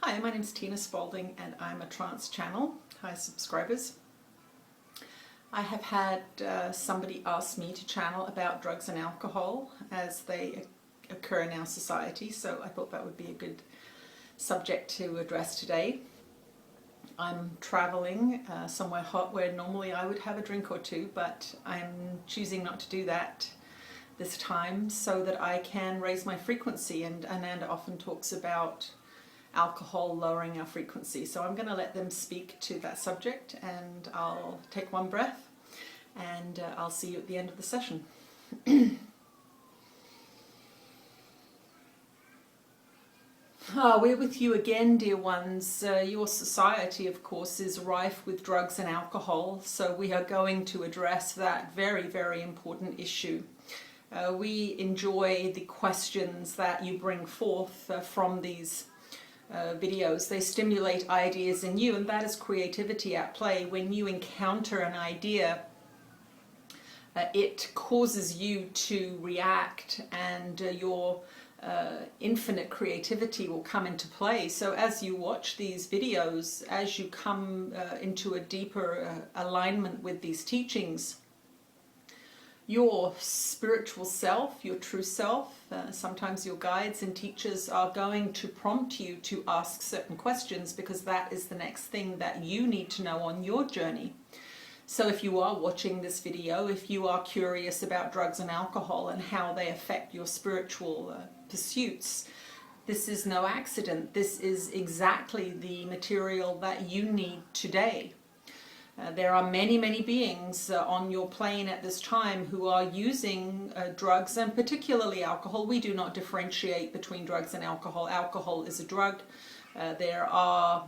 Hi, my name is Tina Spalding and I'm a trance channel. Hi subscribers. I have had somebody ask me to channel about drugs and alcohol as they occur in our society, so I thought that would be a good subject to address today. I'm traveling somewhere hot where normally I would have a drink or two, but I'm choosing not to do that this time so that I can raise my frequency, and Ananda often talks about alcohol lowering our frequency. So I'm going to let them speak to that subject, and I'll take one breath and I'll see you at the end of the session. We're with you again, dear ones. Your society, of course, is rife with drugs and alcohol, so we are going to address that very, very important issue. We enjoy the questions that you bring forth from these videos. They stimulate ideas in you, and that is creativity at play. When you encounter an idea, it causes you to react, and your infinite creativity will come into play. So as you watch these videos, as you come into a deeper alignment with these teachings, your spiritual self, your true self, sometimes your guides and teachers are going to prompt you to ask certain questions, because that is the next thing that you need to know on your journey. So if you are watching this video, if you are curious about drugs and alcohol and how they affect your spiritual pursuits, this is no accident. This is exactly the material that you need today. There are many, many beings on your plane at this time who are using drugs, and particularly alcohol. We do not differentiate between drugs and alcohol. Alcohol is a drug. There are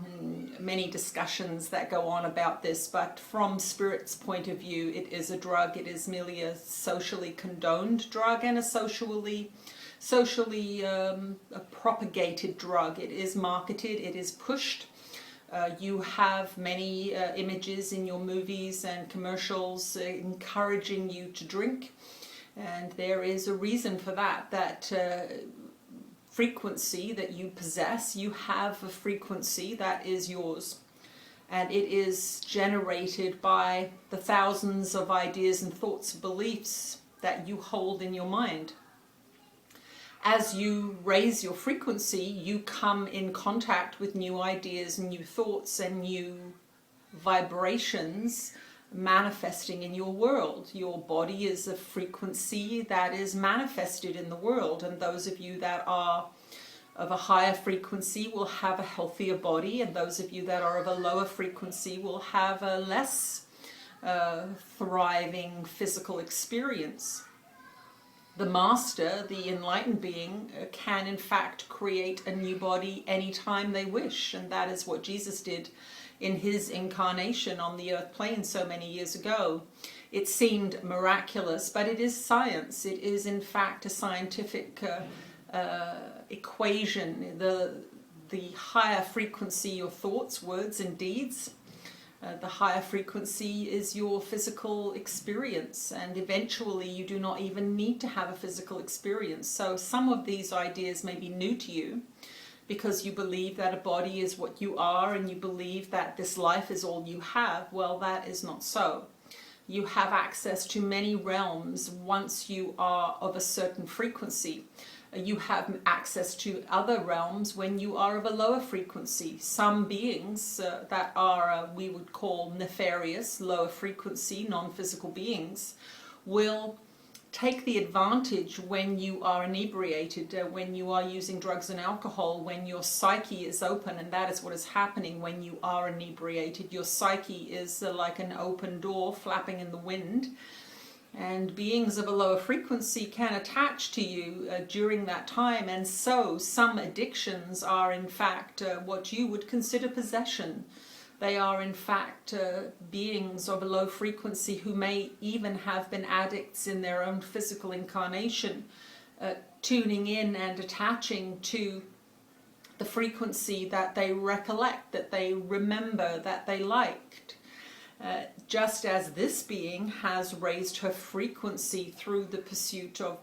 many discussions that go on about this, but from Spirit's point of view, it is a drug. It is merely a socially condoned drug and a socially propagated drug. It is marketed, it is pushed. You have many images in your movies and commercials encouraging you to drink, and there is a reason for that frequency that you possess. You have a frequency that is yours, and it is generated by the thousands of ideas and thoughts and beliefs that you hold in your mind. As you raise your frequency, you come in contact with new ideas, new thoughts, and new vibrations manifesting in your world. Your body is a frequency that is manifested in the world, and those of you that are of a higher frequency will have a healthier body, and those of you that are of a lower frequency will have a less thriving physical experience. The master, the enlightened being, can in fact create a new body anytime they wish, and that is what Jesus did in his incarnation on the earth plane so many years ago. It seemed miraculous, but it is science. It is in fact a scientific equation. The higher frequency your thoughts, words and deeds, the higher frequency is your physical experience, and eventually you do not even need to have a physical experience. So some of these ideas may be new to you because you believe that a body is what you are, and you believe that this life is all you have. Well, that is not so. You have access to many realms once you are of a certain frequency. You have access to other realms when you are of a lower frequency. Some beings that are, we would call nefarious, lower frequency, non-physical beings, will take the advantage when you are inebriated, when you are using drugs and alcohol, when your psyche is open, and that is what is happening when you are inebriated. Your psyche is like an open door flapping in the wind, and beings of a lower frequency can attach to you during that time. And so some addictions are in fact what you would consider possession. They are in fact beings of a low frequency who may even have been addicts in their own physical incarnation, tuning in and attaching to the frequency that they recollect, that they remember, that they liked. Just as this being has raised her frequency through the pursuit of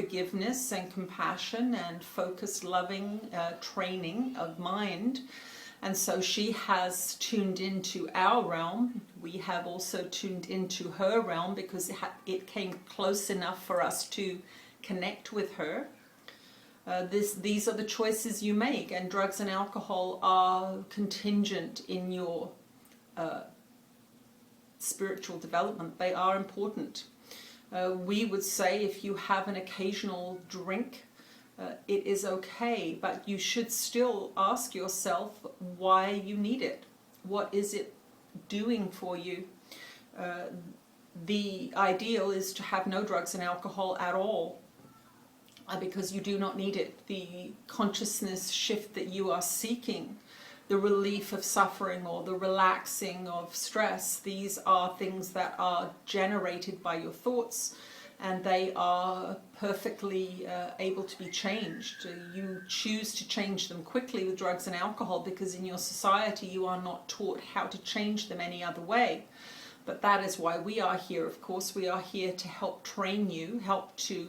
forgiveness and compassion and focused, loving training of mind. And so she has tuned into our realm. We have also tuned into her realm because it came close enough for us to connect with her. These are the choices you make, and drugs and alcohol are contingent in your spiritual development. They are important. We would say if you have an occasional drink, it is okay, but you should still ask yourself why you need it. What is it doing for you? The ideal is to have no drugs and alcohol at all, because you do not need it. The consciousness shift that you are seeking, the relief of suffering or the relaxing of stress, these are things that are generated by your thoughts, and they are perfectly able to be changed. You choose to change them quickly with drugs and alcohol because in your society you are not taught how to change them any other way. But that is why we are here, of course. We are here to help train you, help to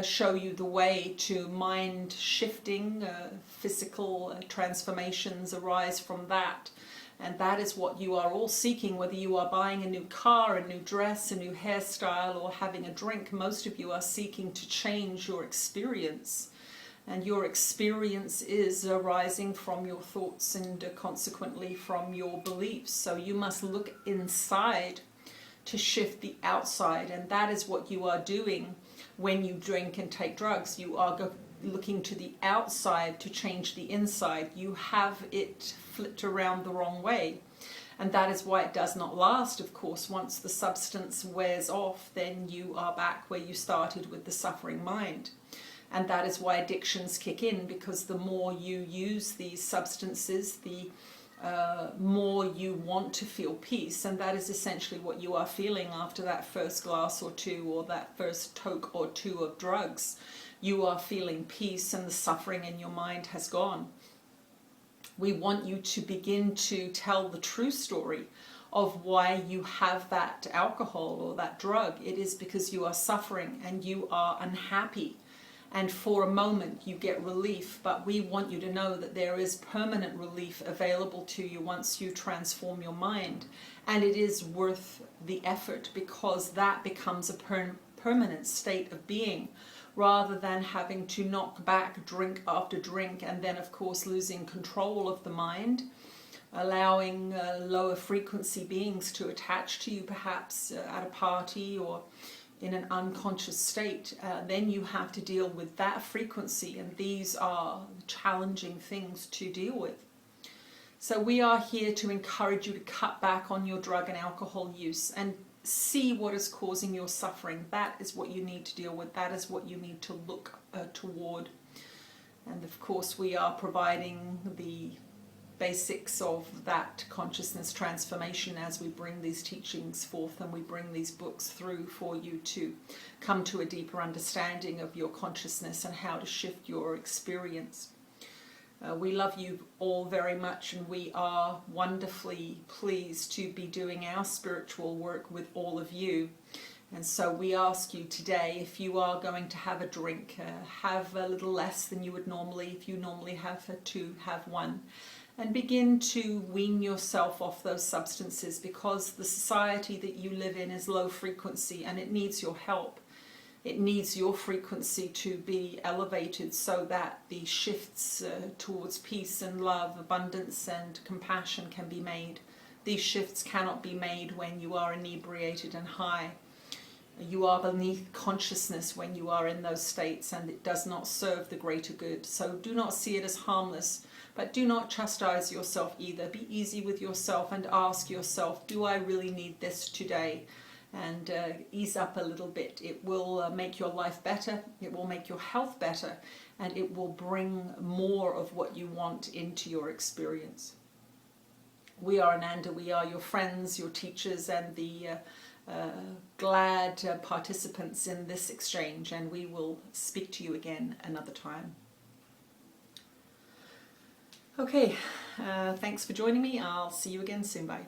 show you the way to mind shifting. Physical transformations arise from that. And that is what you are all seeking, whether you are buying a new car, a new dress, a new hairstyle, or having a drink. Most of you are seeking to change your experience. And your experience is arising from your thoughts and consequently from your beliefs. So you must look inside to shift the outside. And that is what you are doing when you drink and take drugs. You are looking to the outside to change the inside. You have it flipped around the wrong way. And that is why it does not last, of course. Once the substance wears off, then you are back where you started with the suffering mind. And that is why addictions kick in, because the more you use these substances, the more you want to feel peace. And that is essentially what you are feeling after that first glass or two, or that first toke or two of drugs. You are feeling peace and the suffering in your mind has gone. We want you to begin to tell the true story of why you have that alcohol or that drug. It is because you are suffering and you are unhappy. And for a moment you get relief, but we want you to know that there is permanent relief available to you once you transform your mind. And it is worth the effort, because that becomes a permanent state of being, rather than having to knock back drink after drink and then of course losing control of the mind, allowing lower frequency beings to attach to you, perhaps at a party or in an unconscious state. Then you have to deal with that frequency, and these are challenging things to deal with. So we are here to encourage you to cut back on your drug and alcohol use and see what is causing your suffering. That is what you need to deal with. That is what you need to look toward. And of course we are providing the basics of that consciousness transformation as we bring these teachings forth and we bring these books through for you to come to a deeper understanding of your consciousness and how to shift your experience. We love you all very much, and we are wonderfully pleased to be doing our spiritual work with all of you. And so we ask you today, if you are going to have a drink, have a little less than you would normally. If you normally have two, have one. And begin to wean yourself off those substances, because the society that you live in is low frequency and it needs your help. It needs your frequency to be elevated so that the shifts towards peace and love, abundance and compassion can be made. These shifts cannot be made when you are inebriated and high. You are beneath consciousness when you are in those states, and it does not serve the greater good. So do not see it as harmless, but do not chastise yourself either. Be easy with yourself and ask yourself, do I really need this today? And ease up a little bit. It will make your life better, it will make your health better, and it will bring more of what you want into your experience. We are Ananda, we are your friends, your teachers, and the glad participants in this exchange, and we will speak to you again another time. Okay, thanks for joining me. I'll see you again soon. Bye.